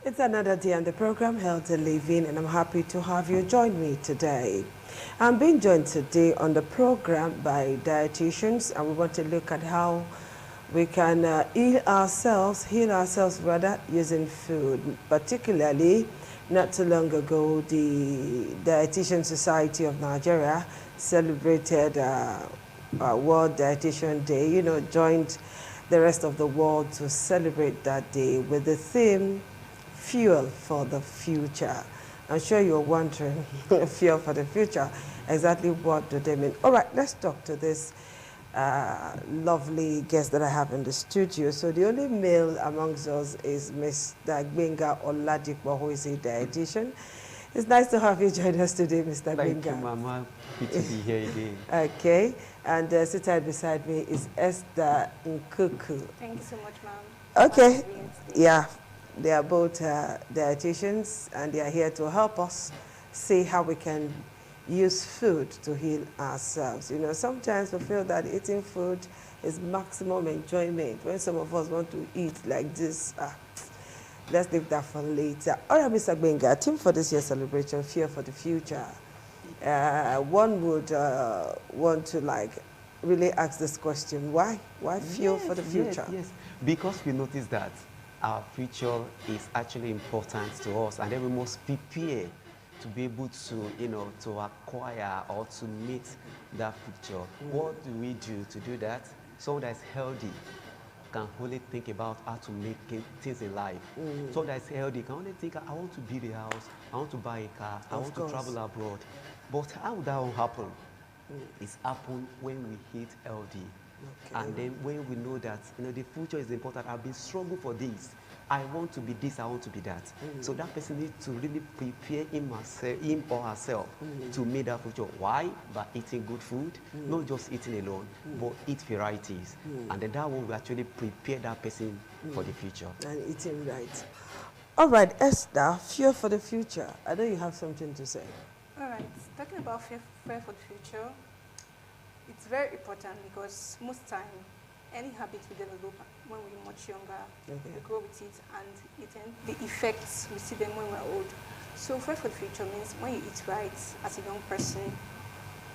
It's another day on the program, Healthy Living, and I'm happy to have you join me today. I'm being joined today on the program by dietitians, and we want to look at how we can heal ourselves rather, using food. Particularly, not too long ago, the Dietitian Society of Nigeria celebrated World Dietitian Day, joined the rest of the world to celebrate that day with the theme, Fuel for the Future. I'm sure you're wondering, fuel for the future, exactly what do they mean? All right, let's talk to this lovely guest that I have in the studio. So the only male amongst us is Mr. Gbenga Oladipo, who is a dietitian. It's nice to have you join us today, Mr. Gbenga. Thank you, Mama. Good to be here again. Okay, and seated beside me is Esther Nkuku. Thank you so much, ma'am. Okay, yeah, they are both dietitians, and they are here to help us see how we can use food to heal ourselves. Sometimes we feel that eating food is maximum enjoyment. When some of us want to eat like this, let's leave that for later. All right, Mr. Gbenga, theme for this year's celebration, Fuel for the Future. One would want to really ask this question, why? Why fuel for the future? Yes, because we notice that our future is actually important to us, and then we must prepare to be able to, to acquire or to meet that future. What do we do to do that? Someone that's healthy can only think about how to make things in life. Someone that's healthy can only think, I want to build a house, I want to buy a car, I want to travel abroad. But how would that happen? It's happen when we eat healthy. Okay. And then when we know that the future is important, I've been struggling for this. I want to be this, I want to be that. So that person needs to really prepare him or herself to meet that future. Why? By eating good food, not just eating alone, but eat varieties. And then that will actually prepare that person for the future. And eating right. All right, Esther, fuel for the future. I know you have something to say. All right, talking about fuel for the future, it's very important because most time, any habit we develop when we're much younger, we grow with it, and the effects, we see them when we're old. So fuel for the future means when you eat right as a young person,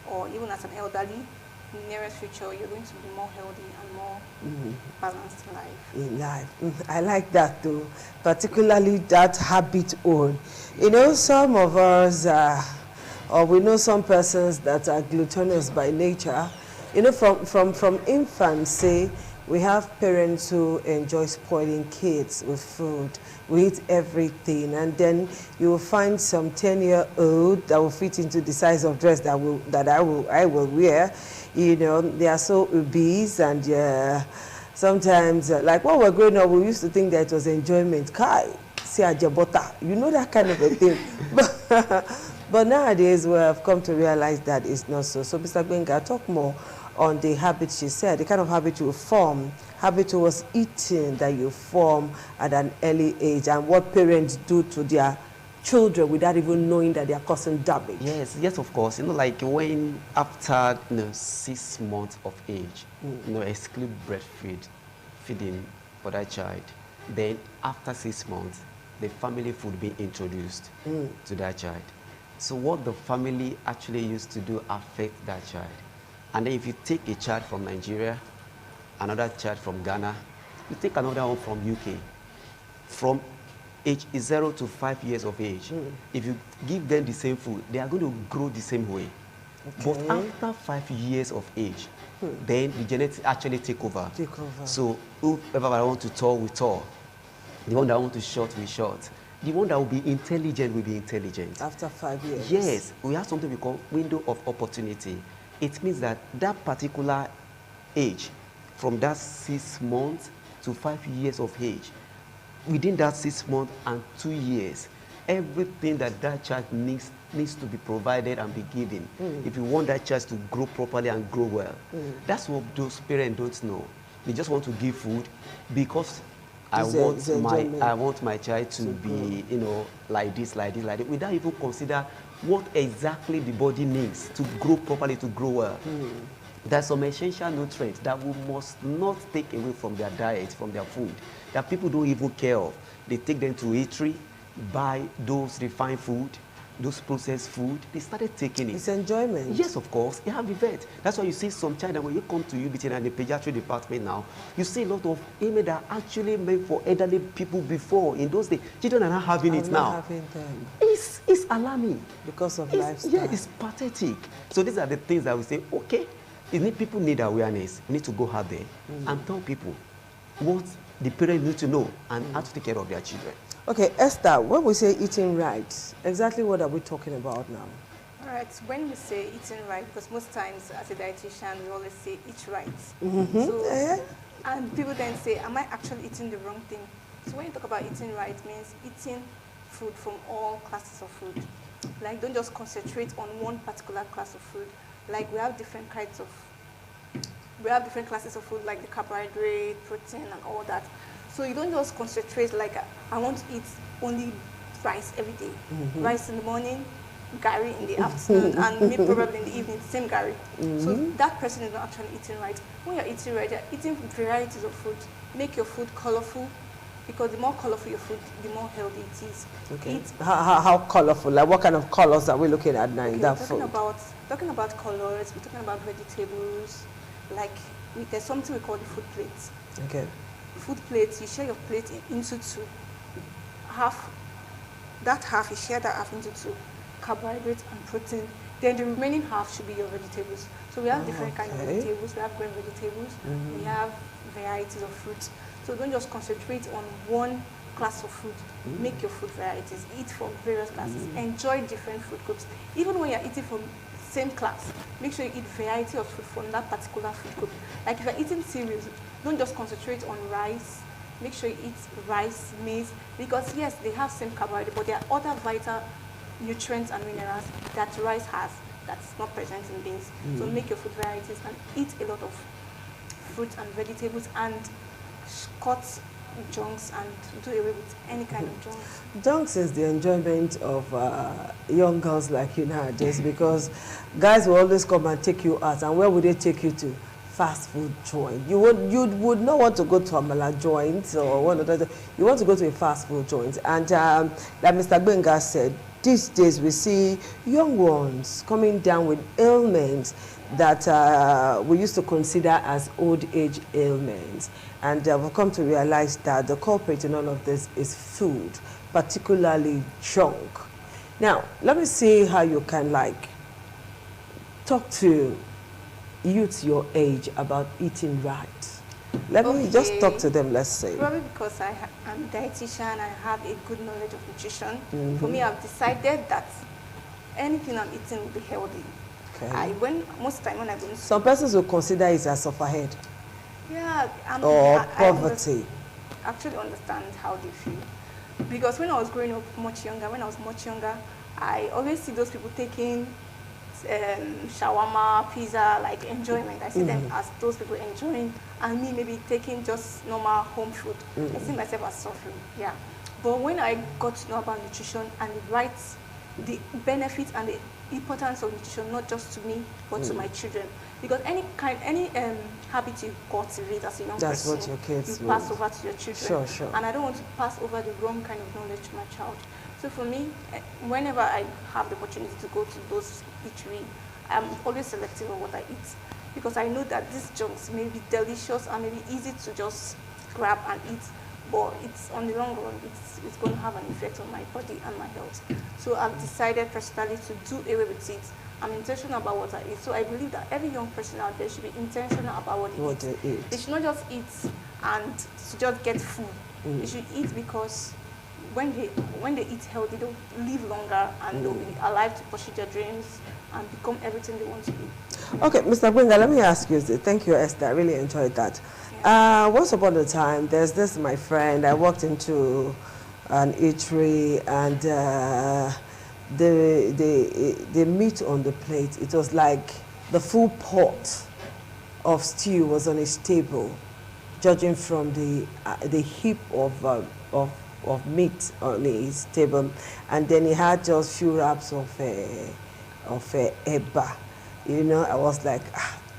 or even as an elderly, in the nearest future, you're going to be more healthy and more balanced in life. In life. I like that too, particularly that habit own. Some of us or we know some persons that are gluttonous by nature. From infancy, we have parents who enjoy spoiling kids with food. We eat everything, and then you will find some 10-year-old that will fit into the size of dress that I will wear. They are so obese, and sometimes, like when we were growing up, we used to think that it was enjoyment. Kai, see ajabota, that kind of a thing. But nowadays, we have come to realize that it's not so. So, Mr. Gbenga, talk more on the habit she said, the kind of habit you form, habit towards eating that you form at an early age, and what parents do to their children without even knowing that they are causing damage. Yes, of course. Like when after 6 months of age, exclude feeding for that child. Then after 6 months, the family food being introduced to that child. So what the family actually used to do affect that child. And then if you take a child from Nigeria, another child from Ghana, you take another one from UK, from age 0 to 5 years of age, if you give them the same food, they are going to grow the same way. Okay. But after 5 years of age, then the genetics actually take over. So whoever I want to tall will tall. The one that I want to short will short. The one that will be intelligent will be intelligent. After 5 years? Yes. We have something we call window of opportunity. It means that that particular age, from that 6 months to 5 years of age, within that 6 months and 2 years, everything that child needs to be provided and be given. If you want that child to grow properly and grow well. That's what those parents don't know. They just want to give food because I want my child to be, like this, without even consider what exactly the body needs to grow properly, to grow well. There's some essential nutrients that we must not take away from their diet, from their food, that people don't even care of. they take them to eatery, buy those refined food, those processed food. They started taking it. It's enjoyment. Yes, of course. They have events. That's why you see some child, and when you come to UBT and the pediatric department now, you see a lot of ailments that are actually meant for elderly people before. In those days, children are not having it now. Having them. It's alarming. Because of It's, lifestyle. yeah, it's pathetic. So these are the things that we say, okay, people need awareness. We need to go out there and tell people what the parents need to know and how to take care of their children. Okay, Esther, when we say eating right, exactly what are we talking about now? All right, when we say eating right, because most times as a dietitian, we always say eat right. So, and people then say, am I actually eating the wrong thing? So when you talk about eating right, it means eating food from all classes of food. Like, don't just concentrate on one particular class of food. Like, we have different classes of food, like the carbohydrate, protein, and all that. So you don't just concentrate like, I want to eat only rice every day. Rice in the morning, gari in the afternoon, and maybe probably in the evening, same gari. So that person is not actually eating right. When you're eating right, you're eating varieties of food. Make your food colorful, because the more colorful your food, the more healthy it is. Okay. How colorful? Like, what kind of colors are we looking at now in that we're food? Talking about colors, we're talking about vegetables. Like, there's something we call the food plates. Okay. Food plates, you share your plate into two. You share that half into two. Carbohydrates and protein. Then the remaining half should be your vegetables. So we have different kinds of vegetables. We have green vegetables. We have varieties of fruits. So don't just concentrate on one class of food. Make your food varieties. Eat from various classes. Enjoy different food groups. Even when you're eating from same class, make sure you eat variety of food from that particular food group. Like if you're eating cereals, don't just concentrate on rice. Make sure you eat rice, maize, because yes, they have same carbohydrate, but there are other vital nutrients and minerals that rice has that's not present in beans. So make your food varieties and eat a lot of fruits and vegetables, and cut junks and do away with any kind of junks. Junks is the enjoyment of young girls like you nowadays, because guys will always come and take you out, and where would they take you to? Fast food joint. You would not want to go to a Amala joint or one other. You want to go to a fast food joint. And like Mr. Gbenga said, these days we see young ones coming down with ailments that we used to consider as old age ailments. And we've come to realize that the culprit in all of this is food, particularly junk. Now, let me see how you can talk to youth your age about eating right. Let me just talk to them, let's say. Probably because I'm a dietitian, I have a good knowledge of nutrition. For me, I've decided that anything I'm eating will be healthy. Okay. Most time when I go to some persons will consider it as sufferhead. Yeah. Poverty. I actually understand how they feel. Because when I was growing up much younger, I always see those people taking shawarma, pizza, like enjoyment. I see them as those people enjoying, and me maybe taking just normal home food. I see myself as suffering, yeah. But when I got to know about nutrition and the benefits and the importance of nutrition, not just to me, but to my children. Because any habit you cultivate as a young That's person, what your kids you pass over to your children. Sure. And I don't want to pass over the wrong kind of knowledge to my child. So for me, whenever I have the opportunity to go to those eateries, I'm always selective of what I eat, because I know that these junks may be delicious and may be easy to just grab and eat, but it's on the long run, it's going to have an effect on my body and my health. So I've decided personally to do away with it. I'm intentional about what I eat. So I believe that every young person out there should be intentional about what they eat. They should not just eat and to just get food. They should eat because when they eat healthy, they'll live longer and they'll be alive to pursue their dreams and become everything they want to be. Okay, Mr. Gbenga, let me ask you this. Thank you, Esther. I really enjoyed that. Yeah. Once upon a time, there's this, my friend, I walked into an eatery, and the meat on the plate, it was like the full pot of stew was on his table, judging from the heap of meat on his table, and then he had just few wraps of eba. You know, I was like,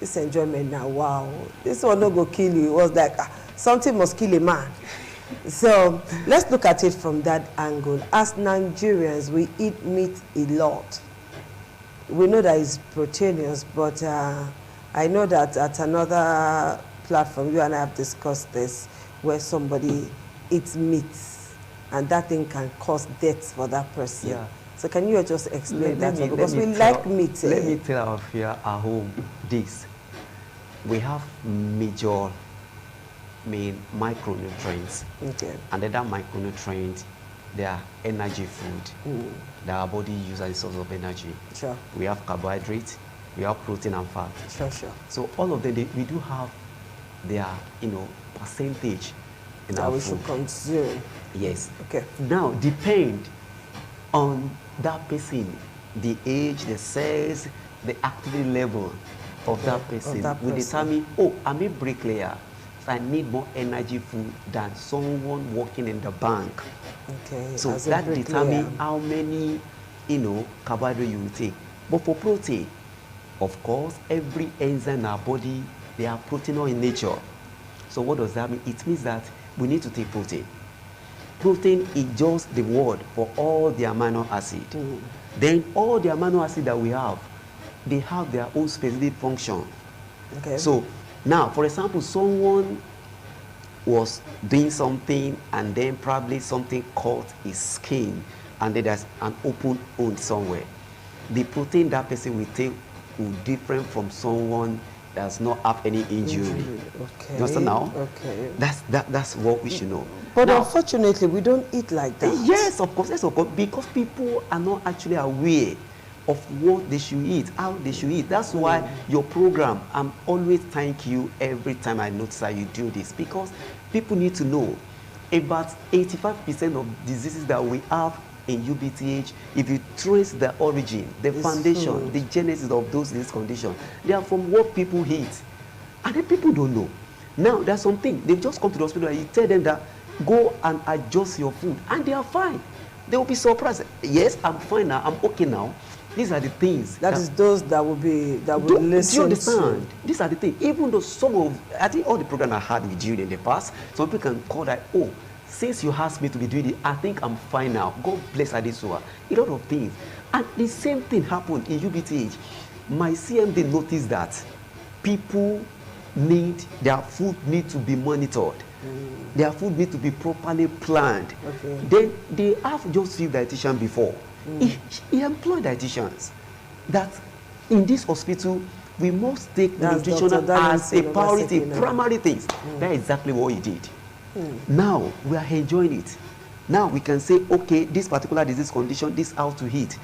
this enjoyment now, wow, this one no go kill you. It was like, something must kill a man. So let's look at it from that angle. As Nigerians, we eat meat a lot. We know that it's proteinous, but I know that at another platform, you and I have discussed this, where somebody eats meat, and that thing can cause death for that person. Yeah. So can you just explain that? Me, Because we like meat. Let me tell our here at home this. We have major micronutrients. Okay. And then that micronutrient, they are energy food that our body uses as a source of energy. Sure. We have carbohydrates, we have protein and fat. Sure, sure. So all of them, we do have their, percentage in that our we food. should consume. Yes. Okay. Now, depend on that person, the age, the size, the activity level of that person. We determine, I'm a bricklayer, so I need more energy food than someone working in the bank. Okay. So that determines how many, carbohydrate you will take. But for protein, of course, every enzyme in our body, they are proteinous in nature. So what does that mean? It means that we need to take protein. Protein is just the word for all the amino acid. Then all the amino acid that we have, they have their own specific function. Okay. So now, for example, someone was doing something and then probably something caught his skin and then there's an open wound somewhere. The protein that person will take will different from someone that does not have any injury. Okay. You understand now? Okay. That's what we should know. But now, unfortunately, we don't eat like that. Yes, of course, because people are not actually aware of what they should eat, how they should eat. That's why your program, I'm always thank you every time I notice that you do this, because people need to know about 85% of diseases that we have in UBTH, if you trace the origin, the foundation, the genesis of those disease conditions, they are from what people eat. And then people don't know. Now, there's something, they just come to the hospital and you tell them that, go and adjust your food, and they are fine. They will be surprised. Yes, I'm fine now, I'm okay now. These are the things. That is those that will be, that will listen. Do you understand? These are the things. Even though I think all the programs I had with you in the past, some people can call that, since you asked me to be doing it, I think I'm fine now. God bless Adesua. A lot of things. And the same thing happened in UBTH. My CMD noticed that people their food need to be monitored. Their food need to be properly planned. Okay. Then they have just few dietitians before. He employed dietitians that in this hospital we must take nutrition as a priority, primary things. That's exactly what he did. Now we are enjoying it. Now we can say, okay, this particular disease condition, this how to eat.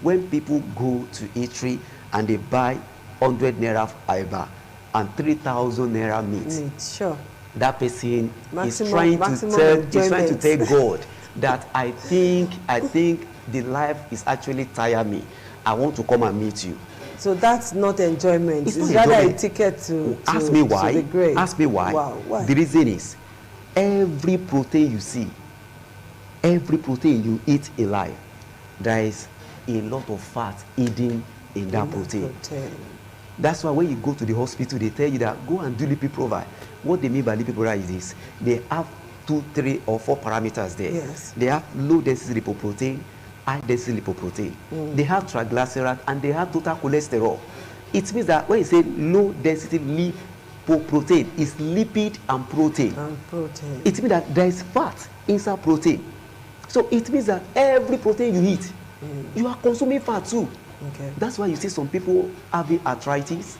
When people go to eatery and they buy 100 naira fiber and 3,000 naira meat, sure, that person is trying to tell God that I think the life is actually tiring me. I want to come and meet you. So that's not enjoyment. It's rather a ticket to ask me why. To the grave. Ask me why. Wow, why? The reason is every protein you see, every protein you eat in life, there is a lot of fat hidden in that protein. That's why when you go to the hospital, they tell you that go and do lipid profile. What they mean by lipid profile is this: they have 2, 3, or 4 parameters there. Yes. They have low density lipoprotein, high density lipoprotein. They have triglyceride, and they have total cholesterol. It means that when you say low density lipoprotein, it's lipid and protein. It means that there is fat inside protein. So it means that every protein you eat, you are consuming fat too. Okay. That's why you see some people having arthritis,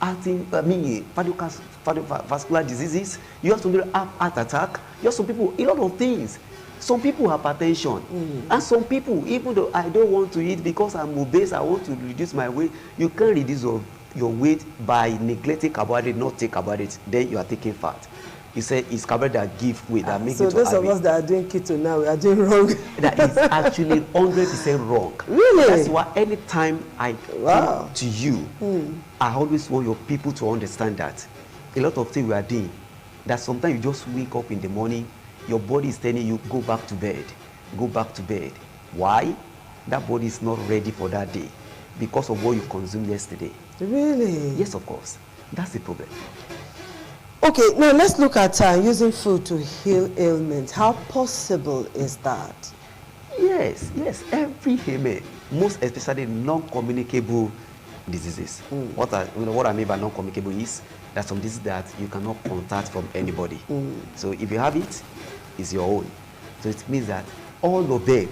cardiovascular diseases. You have some people have heart attack. You have some people, a lot of things. Some people have hypertension. And some people, even though I don't want to eat because I'm obese, I want to reduce my weight, you can't reduce your weight by neglecting carbohydrate, not take carbohydrate, then you are taking fat. You say it's carbohydrate that give weight, that make you to So those of us that are doing keto now, we are doing wrong. That is actually 100% wrong. Really? That's why anytime I talk to you, I always want your people to understand that a lot of things we are doing, that sometimes you just wake up in the morning, your body is telling you, go back to bed. Go back to bed. Why? That body is not ready for that day because of what you consumed yesterday. Really? Yes, of course. That's the problem. Okay, now let's look at using food to heal ailments. How possible is that? Yes, every ailment, most especially non-communicable diseases. What I mean by non-communicable is that some diseases that you cannot contact from anybody. So if you have it, it's your own. So it means that all of them,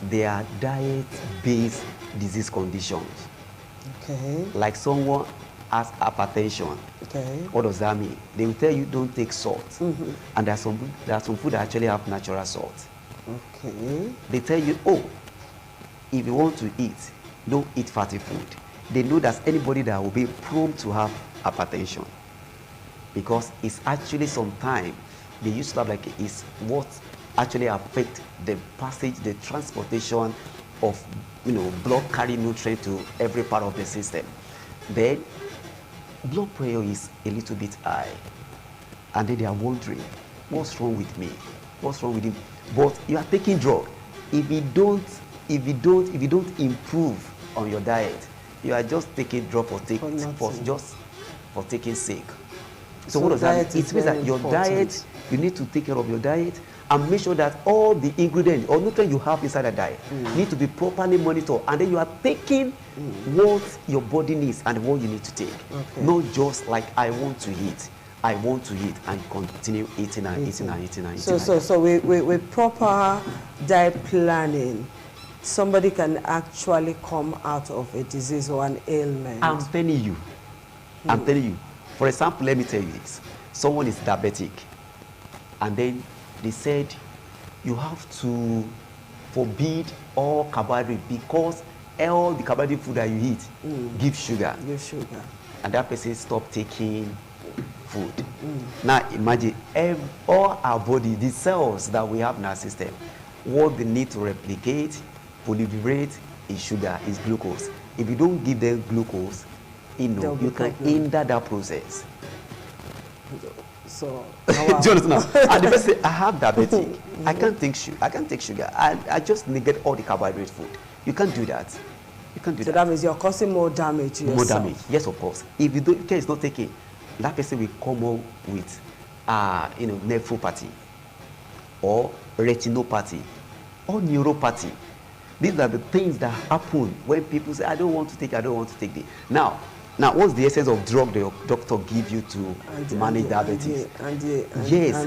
they are diet-based disease conditions. Okay. Like someone has hypertension. Okay. What does that mean? They will tell you don't take salt. And there are some food that actually have natural salt. Okay. They tell you, oh, if you want to eat, don't eat fatty food. They know that anybody that will be prone to have hypertension, because it's actually sometimes they used to have like it's what actually affect the passage, the transportation of blood carrying nutrient to every part of the system. Then blood pressure is a little bit high, and then they are wondering, what's wrong with me? What's wrong with him? But you are taking drug. If you don't improve on your diet, you are just taking drug for taking sake. So what does that mean? It means that your diet, you need to take care of your diet and make sure that all the ingredients or nutrients you have inside the diet need to be properly monitored, and then you are taking what your body needs and what you need to take. Okay. Not just like I want to eat and continue eating and eating. So with proper diet planning, somebody can actually come out of a disease or an ailment. I'm telling you. For example, let me tell you this. Someone is diabetic, and then they said you have to forbid all carbohydrate because all the carbohydrate food that you eat give sugar. And that person stopped taking food. Now imagine all our body, the cells that we have in our system, what they need to replicate, proliferate is sugar, is glucose. If you don't give them glucose, you can hinder that process. So, do you understand? And the person say, I have diabetic. I can't take sugar. I just negate all the carbohydrate food. You can't do that. So that means you're causing more damage to yourself. More damage, yes, of course. If you don't, care is not taken, that person will come up with, nephropathy, or retinopathy, or neuropathy. These are the things that happen when people say, I don't want to take this. Now, what's the essence of drug the doctor give you to manage diabetes? Yes,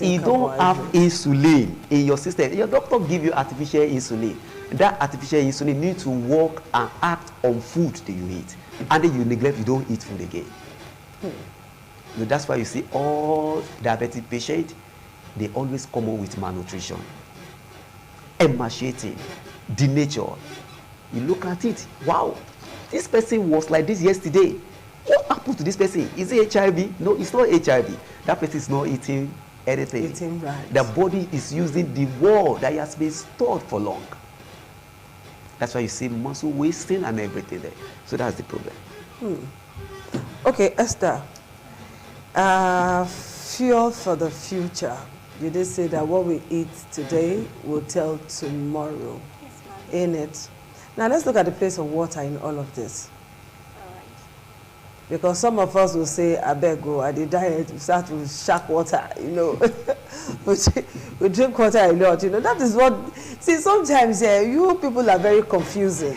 you don't have insulin in your system. Your doctor give you artificial insulin. That artificial insulin needs to work and act on food that you eat. And then you neglect, you don't eat food again. So that's why you see all diabetic patients, they always come up with malnutrition, emaciating, denatured. You look at it, wow, this person was like this yesterday. What happened to this person? Is it HIV? No, it's not HIV. That person is not eating anything. Eating right. The body is using the wall that has been stored for long. That's why you see muscle wasting and everything there. So that's the problem. Okay, Esther. Fuel for the future. You did say that what we eat today will tell tomorrow. Yes, ma'am. In it. Now let's look at the place of water in all of this. All right. Because some of us will say, I beg go, at the diet, we start to shark water, we drink water a lot, that is what, see, sometimes you people are very confusing.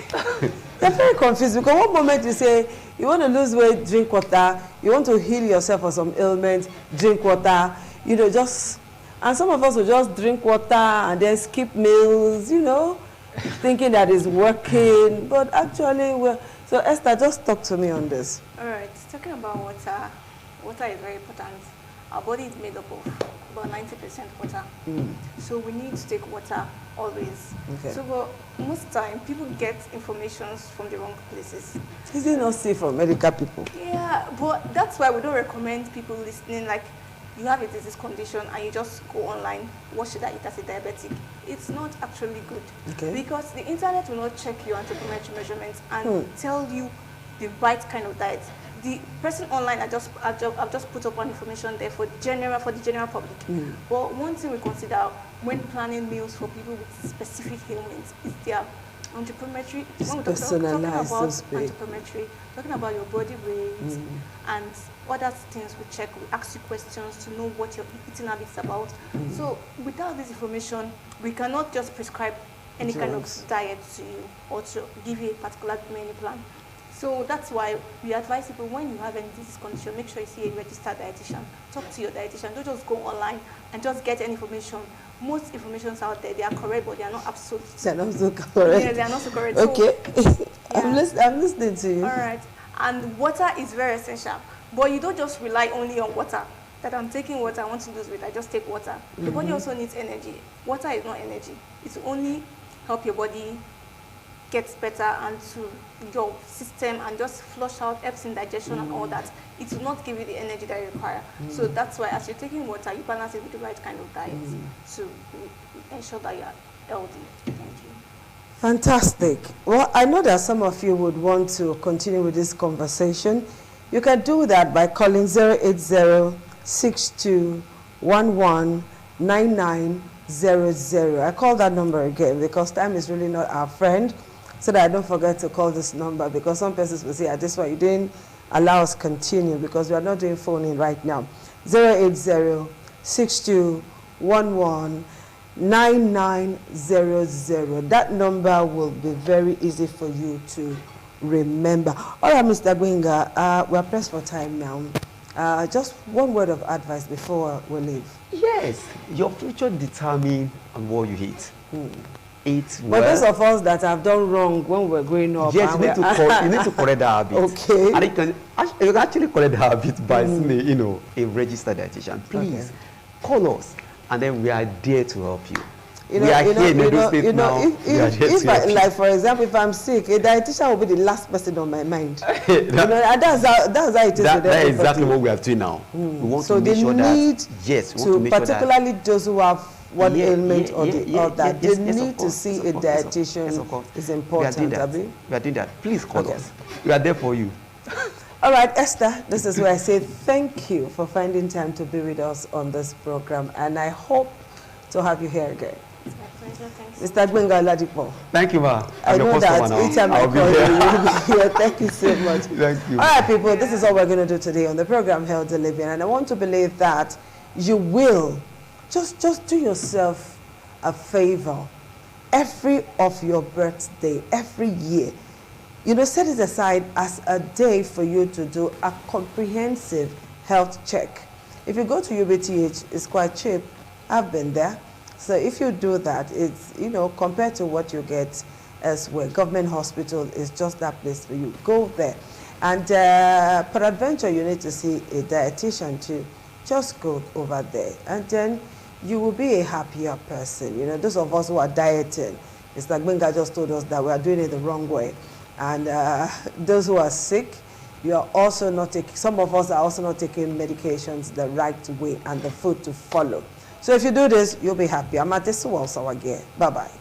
They're very confused because one moment you say, you want to lose weight, drink water, you want to heal yourself for some ailment, drink water, and some of us will just drink water and then skip meals, thinking that is working, but actually, so Esther, just talk to me on this. All right, talking about water, water is very important. Our body is made up of about 90% water. So we need to take water always. Okay. So but most time, people get information from the wrong places. Is it not safe for medical people? Yeah, but that's why we don't recommend people listening, like, you have a disease condition and you just go online, what should I eat as a diabetic? It's not actually good. Okay. Because the internet will not check your anthropometric measurements and tell you the right kind of diet. The person online, I've just put up one information there for the general public. But one thing we consider when planning meals for people with specific ailments is their Anthropometry, It's when we're talking personalized, so about to speak. anthropometry, talking about your body weight and other things we check, we ask you questions to know what your eating habits about. So without this information, we cannot just prescribe any kind of Drugs. diet to you or to give you a particular menu plan. So that's why we advise people, when you have any disease condition, make sure you see a registered dietitian. Talk to your dietitian. Don't just go online and just get any information. Most informations out there, they are correct, but they are not absolute. They're not so correct. Yeah, they are not so correct. Okay. So, I'm listening to you. all right. And water is very essential. But you don't just rely only on water. That I'm taking water, I want to lose weight, I just take water. The body also needs energy. Water is not energy. It will only help your body get better and to your system and just flush out, helps in digestion and all that. It will not give you the energy that you require. So that's why as you're taking water, you balance it with the right kind of diet to ensure that you are healthy. Thank you. Fantastic. Well, I know that some of you would want to continue with this conversation. You can do that by calling 080-6211-9900. I call that number again because time is really not our friend, so that I don't forget to call this number, because some persons will say, this one you didn't allow us continue because we are not doing phoning right now. 080-6211-9900. That number will be very easy for you to remember. All right, Mr. Gbenga, we're pressed for time now. Just one word of advice before we leave. Yes, your future determines on what you eat. Eat well. But those of us that have done wrong when we were growing up. Yes, you need to correct that habit. Okay. And you can actually correct that habit by seeing, a registered dietitian. Please call us, and then we are there to help you. We are here in Edo State now. If like for example, if I'm sick, a dietitian will be the last person on my mind. And that's how it is. That is exactly what we are doing now. We want to make sure that, yes, we want to make sure that, particularly those who have one ailment or the other, they need to see a dietitian. Is important. We are doing that. Please call us. We are there for you. All right, Esther, this is where I say thank you for finding time to be with us on this program, and I hope to have you here again. It's my pleasure. Thanks. Mr. Gbenga Oladipo. Thank you, ma. I know that each time I call you, you'll be here. Thank you so much. Thank you. All right, people, this is all we're going to do today on the program Healthy Living, and I want to believe that you will just do yourself a favor. Every of your birthday, every year, set it aside as a day for you to do a comprehensive health check. If you go to UBTH, it's quite cheap. I've been there. So if you do that, it's, compared to what you get elsewhere, government hospital is just that place for you. Go there. And peradventure, you need to see a dietitian too. Just go over there. And then you will be a happier person. Those of us who are dieting, Mr. Gbenga just told us that we are doing it the wrong way. And those who are sick, you are also not taking, some of us are also not taking medications the right way and the food to follow. So if you do this, you'll be happy. I'm at this Bye-bye.